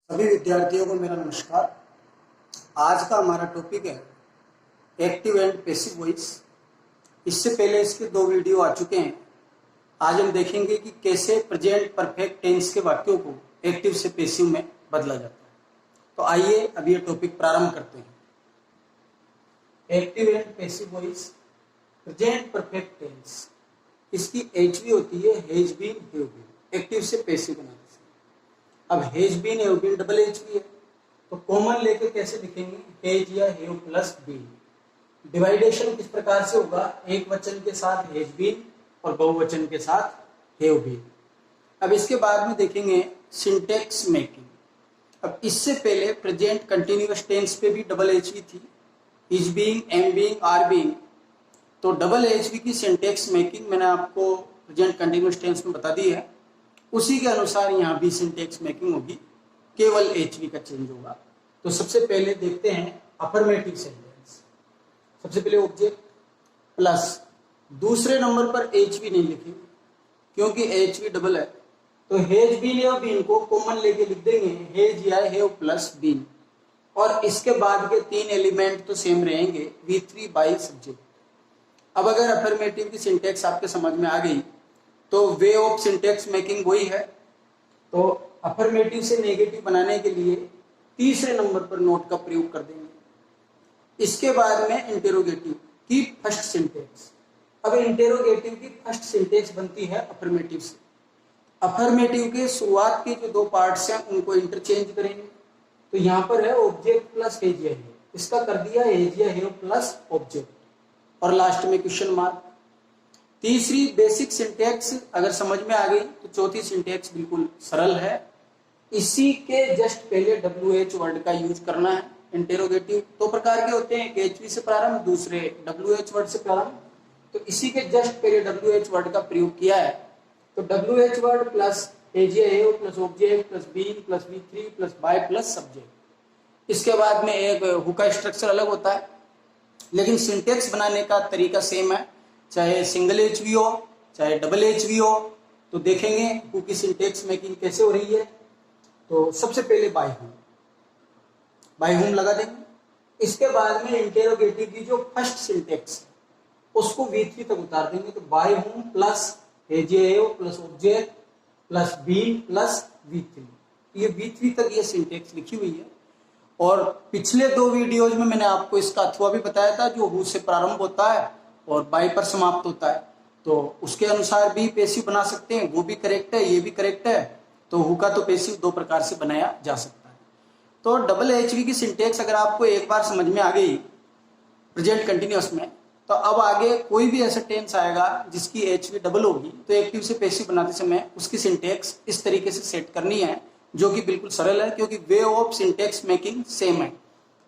सभी विद्यार्थियों को मेरा नमस्कार। आज का हमारा टॉपिक है एक्टिव एंड पैसिव वॉइस। इससे पहले इसके 2 वीडियो आ चुके हैं। आज हम देखेंगे कि कैसे प्रेजेंट परफेक्ट टेंस के वाक्यों को एक्टिव से पैसिव में बदला जाता है। तो आइए अब ये टॉपिक प्रारंभ करते हैं। Active and passive voice present perfect tense, इसकी एचवी होती है has been, have been. Active से पैसिव बनाने से अब has been have been double HV है, तो कॉमन लेके कैसे लिखेंगे, हैज या हैव प्लस बीन। डिवाइडेशन किस प्रकार से होगा, एक वचन के साथ हैज बीन और बहुवचन के साथ हैव बीन। अब इसके बाद में देखेंगे सिंटेक्स मेकिंग। अब इससे पहले प्रेजेंट कंटिन्यूअस टेंस पे भी डबल एचवी थी, is being, am being, are being. तो डबल एचवी की सिंटेक्स मेकिंग मैंने आपको प्रेजेंट कंटिन्यूअस टेंस में बता दी है। उसी के अनुसार यहाँ भी सिंटेक्स मेकिंग होगी, केवल एचवी का चेंज होगा। तो सबसे पहले देखते हैं अफर्मेटिव सेंटेंस। सबसे पहले ऑब्जेक्ट प्लस, दूसरे नंबर पर एचवी नहीं लिखेंगे क्योंकि एचवी डबल है। तो हैज बीन या बीन को कॉमन लेके लिख देंगे, हैज या हैव प्लस बीन। और इसके बाद के 3 एलिमेंट तो सेम रहेंगे, V3 बाई सब्जेक्ट। अब अगर अफर्मेटिव की सिंटेक्स आपके समझ में आ गई तो वे ऑफ सिंटेक्स मेकिंग वही है। तो अफर्मेटिव से नेगेटिव बनाने के लिए तीसरे नंबर पर नोट का प्रयोग कर देंगे। इसके बाद में इंटेरोगेटिव की फर्स्ट सिंटेक्स। अब इंटेरोगेटिव की फर्स्ट सिंटेक्स बनती है अफर्मेटिव से। अफर्मेटिव के शुरुआत के जो 2 पार्ट्स हैं उनको इंटरचेंज करेंगे। तो यहाँ पर है ऑब्जेक्ट प्लस हैज या हैव, इसका कर दिया हैज या हैव प्लस ऑब्जेक्ट और लास्ट में क्वेश्चन मार्क। तीसरी बेसिक सिंटेक्स अगर समझ में आ गई तो चौथी सिंटेक्स बिल्कुल सरल है। इसी के जस्ट पहले WH वर्ड का यूज करना है। इंटेरोगेटिव 2 प्रकार के होते हैं, एक एचवी से प्रारंभ, दूसरे WH वर्ड से प्रारंभ। तो इसी के जस्ट पहले WH वर्ड का प्रयोग किया है। तो WH वर्ड प्लस हैज या have plus object plus been plus V3 plus by plus subject. इसके बाद में एक हु का स्ट्रक्चर अलग होता है, लेकिन सिंटेक्स बनाने का तरीका सेम है, चाहे सिंगल एचवी हो चाहे डबल एचवी हो। तो देखेंगे हु की सिंटेक्स मेकिंग कैसे हो रही है। तो सबसे पहले बाय होम लगा देंगे। इसके बाद में इंटेरोगेटिव की जो फर्स्ट सिंटेक्स है उसको V3 तक उतार देंगे। तो बाय होम प्लस हैज या have plus object plus been plus V3, ये V3 तक ये सिंटेक्स लिखी हुई है। और पिछले 2 वीडियोज में मैंने आपको इसका अथवा भी बताया था, जो हु से प्रारंभ होता है और बाय पर समाप्त होता है। तो उसके अनुसार भी पैसिव बना सकते हैं, वो भी करेक्ट है, ये भी करेक्ट है। तो हु का तो पैसिव 2 प्रकार से बनाया जा सकता है। तो डबल एचवी की सिंटेक्स अगर आपको एक बार समझ में आ गई प्रेजेंट कंटिन्यूअस में, तो अब आगे कोई भी ऐसा टेंस आएगा जिसकी एचवी डबल होगी तो एक्टिव से पैसिव बनाते समय उसकी सिंटेक्स इस तरीके से सेट करनी है, जो कि बिल्कुल सरल है क्योंकि way of syntax making same है।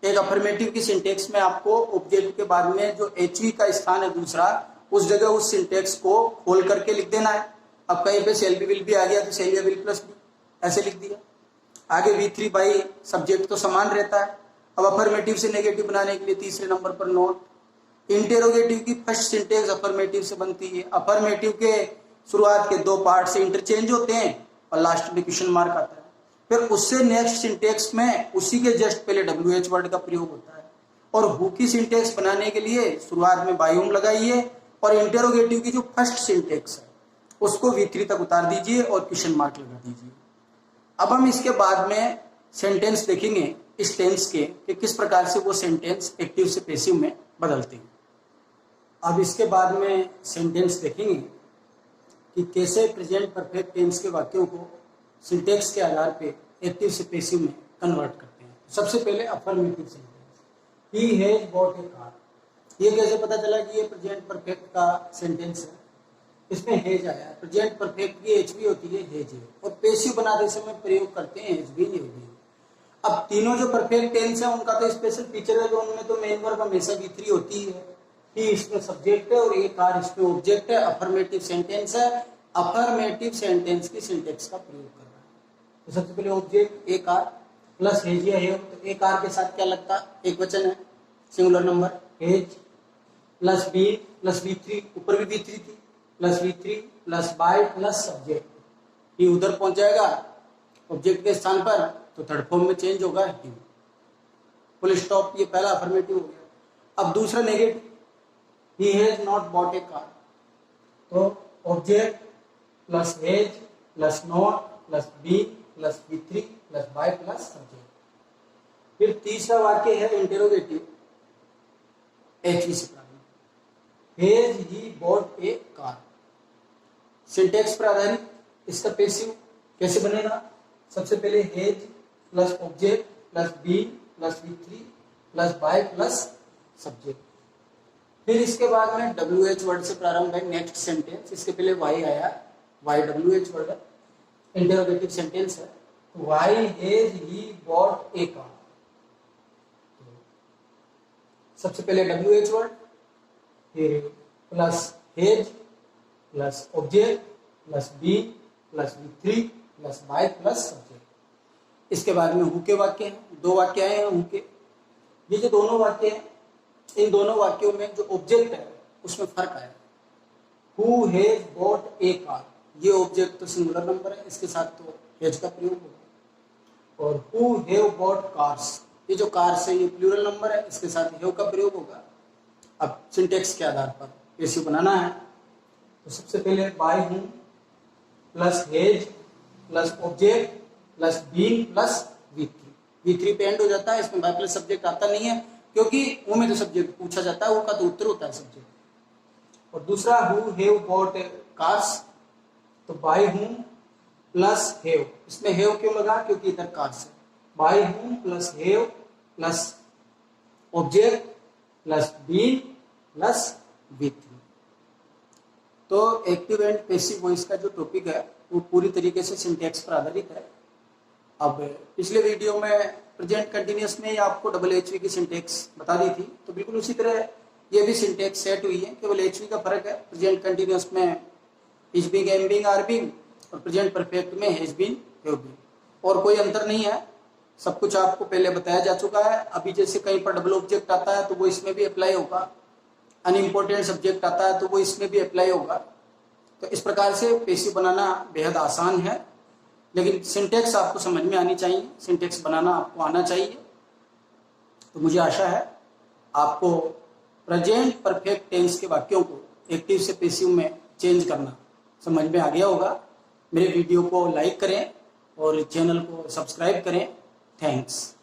एक अफर्मेटिव की सिंटेक्स में आपको ऑब्जेक्ट के बाद में जो एचवी का स्थान है दूसरा, उस जगह उस सिंटेक्स को खोल करके लिख देना है। अब कहीं पे सेल बी विल भी आ गया तो सेल या विल प्लस बी ऐसे लिख दिया। आगे V3 बाई सब्जेक्ट तो समान रहता है। अब अफर्मेटिव से नेगेटिव बनाने के लिए तीसरे नंबर पर नोट। इंटेरोगेटिव की फर्स्ट सिंटेक्स अफर्मेटिव से बनती है। अफर्मेटिव के शुरुआत के 2 पार्ट से इंटरचेंज होते हैं और लास्ट में क्वेश्चन मार्क आता है। फिर उससे नेक्स्ट सिंटेक्स में उसी के जस्ट पहले WH वर्ड का प्रयोग होता है। और हु की सिंटेक्स बनाने के लिए शुरुआत में बाय होम लगाइए और इंटेरोगेटिव की जो फर्स्ट सिंटेक्स है उसको V3 तक उतार दीजिए और क्वेश्चन मार्क लगा दीजिए। अब हम इसके बाद में सेंटेंस देखेंगे इस टेंस के कि किस प्रकार से वो सेंटेंस एक्टिव से पैसिव में बदलते हैं। अब इसके बाद में सेंटेंस देखेंगे कि कैसे प्रेजेंट परफेक्ट टेंस के वाक्यों को सिंटेक्स के आधार पे एक्टिव से पैसिव में कन्वर्ट करते हैं। सबसे पहले affirmative sentence, he has bot a car. ये कैसे पता चला कि ये प्रेजेंट परफेक्ट का सेंटेंस है, इसमें हैज आया। प्रेजेंट परफेक्ट की एचवी होती है हैज है और पैसिव बनाते समय प्रयोग करते हैं हैज बीन, हैव बीन। अब तीनों जो परफेक्ट टेंस है उनका तो स्पेशल फीचर है कि उनमें तो मेन वर्ब हमेशा V3 होती है, ही इसमें सब्जेक्ट है और ए कार इसमें ऑब्जेक्ट है। अफर्मेटिव सेंटेंस है, अफर्मेटिव सेंटेंस की सिंटेक्स का प्रयोग कर रहा है। तो सबसे पहले object A car plus has या हैव। तो ए कार के साथ क्या लगता, एक वचन है, singular number, has plus be plus V3, ऊपर भी V3 थी, plus V3 plus by plus subject. ये उधर पहुंच जाएगा ऑब्जेक्ट के स्थान पर तो थर्ड फॉर्म में चेंज होगा हैव। फुल स्टॉप, ये पहला अफर्मेटिव हो गया। अब दूसरा negative, he has not bought a car, तो object plus has plus not plus be plus V3 plus by plus subject. फिर तीसरा वाक्य है इंटेरोगेटिव, HV से प्रारंभ, has he bought a car. Syntax पर आधारित इसका पैसिव कैसे बनेगा? सबसे पहले has plus object plus be plus V3 plus by plus subject. फिर इसके बाद में WH वर्ड से प्रारंभ है नेक्स्ट सेंटेंस। इसके पहले वाई आया, वाई WH वर्ड है, इंटेरोगेटिव सेंटेंस है। तो why has he bought a car, सबसे पहले WH वर्ड, फिर plus has plus object plus be plus V3 plus by plus subject. इसके बाद में हु के वाक्य हैं, दो वाक्य आए हैं हु के। ये जो दोनों वाक्य हैं, इन दोनों वाक्यों में जो ऑब्जेक्ट है उसमें फर्क आया। Who has bot a car, ये ऑब्जेक्ट तो सिंगुलर नंबर है, इसके साथ तो हैज का प्रयोग होगा। और हु हैव बॉट कार्स, ये जो कार्स है ये प्लूरल नंबर है, इसके साथ हैव का प्रयोग होगा। अब सिंटेक्स के आधार पर पैसिव बनाना है, तो सबसे पहले बाय हूं plus has plus object plus being plus V3 पे एंड हो जाता है। इसमें बाय प्लस सब्जेक्ट आता नहीं है, क्योंकि वो में तो सब्जेक्ट पूछा जाता है, वो का तो उत्तर होता है सब्जेक्ट। और दूसरा हु हैव बॉट कार्स, तो बाय हूं प्लस हैव, इसमें हैव क्यों लगा? क्योंकि इधर कार्स है। बाय हूं plus have plus object plus being plus V3। तो एक्टिव एंड पैसिव वॉइस का जो टॉपिक है वो पूरी तरीके से सिंटैक्स पर आधारित है। अब पिछले वीडियो में प्रेजेंट कंटिन्यूअस में आपको HV की सिंटैक्स बता दी थी, तो बिल्कुल उसी तरह ये भी सिंटैक्स सेट हुई है, केवल HV का फर्क है। प्रेजेंट कंटिन्यूअस में is being, am being, are being, और प्रेजेंट परफेक्ट में हैज बीन, हैव बीन, और कोई अंतर नहीं है। सब कुछ आपको पहले बताया जा चुका है। अभी जैसे कहीं पर डबल ऑब्जेक्ट आता है तो वो इसमें भी अप्लाई होगा, अनइम्पोर्टेंट सब्जेक्ट आता है तो वो इसमें भी अप्लाई होगा। तो इस प्रकार से पैसिव बनाना बेहद आसान है, लेकिन सिंटेक्स आपको समझ में आनी चाहिए, सिंटेक्स बनाना आपको आना चाहिए। तो मुझे आशा है आपको प्रेजेंट परफेक्ट टेंस के वाक्यों को एक्टिव से पैसिव में चेंज करना समझ में आ गया होगा। मेरे वीडियो को लाइक करें और चैनल को सब्सक्राइब करें। थैंक्स।